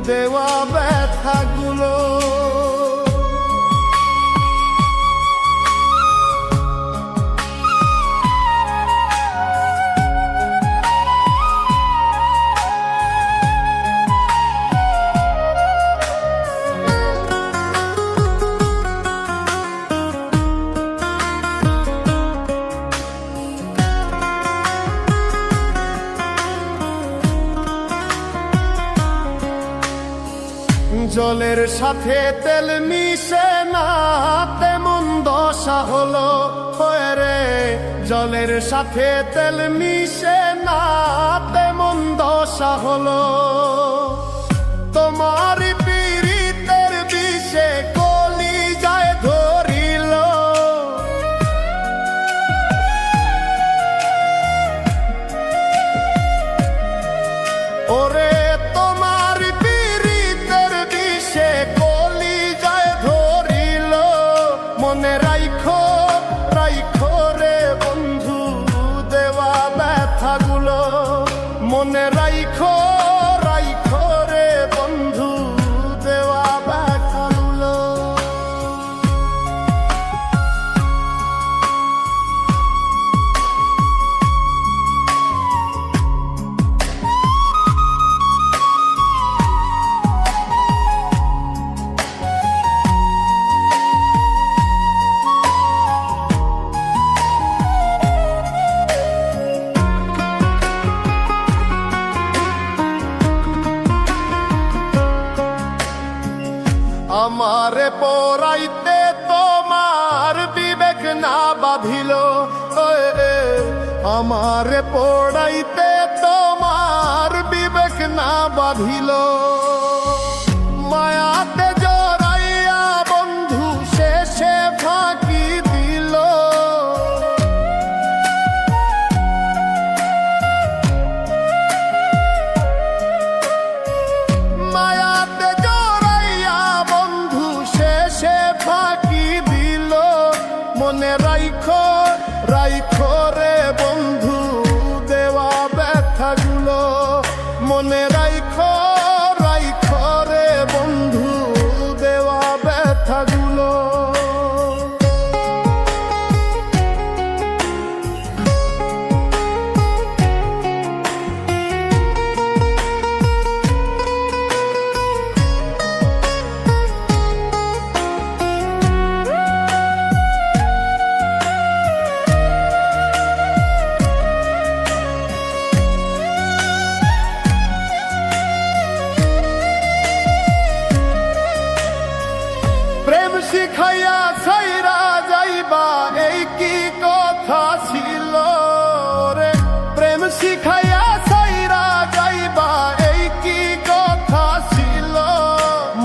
দেওয়া ব্যথাগুলো। জলের সাথে তেল মিশে না তেমন দশা হলো রে, জলের সাথে তেল মিশে না তেমন দশা হলো। তোমার পীড়িতের বিষে কলিজায় ধরিল, ওরে মনে রাইখো রাইখো রে বন্ধু দেওয়া ব্যথাগুলো, মনে রাইখো রাইখো রে বন্ধু দেওয়া ব্যথাগুলো। আমারে পড়াইতে তোমার বিবেক না বাঁধিল, আমারে পড়াইতে তোমার বিবেক না বাঁধিল। মায়াতে জড়াইয়া বন্ধু শেষে ফাঁকি দিল, মায়াতে ফাঁকি দিল। মনে রাইখো রাইখো রে বন্ধু দেওয়া ব্যথাগুলো, মনে রাইখো রাইখো রে বন্ধু দেওয়া ব্যথাগুলো। প্রেম শিখাইয়া ছাইরা যাইবা এই কি কথা ছিল রে, প্রেম শিখাইয়া ছাইরা যাইবা এই কি কথা ছিল।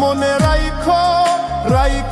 মনে রাইখো রাইখো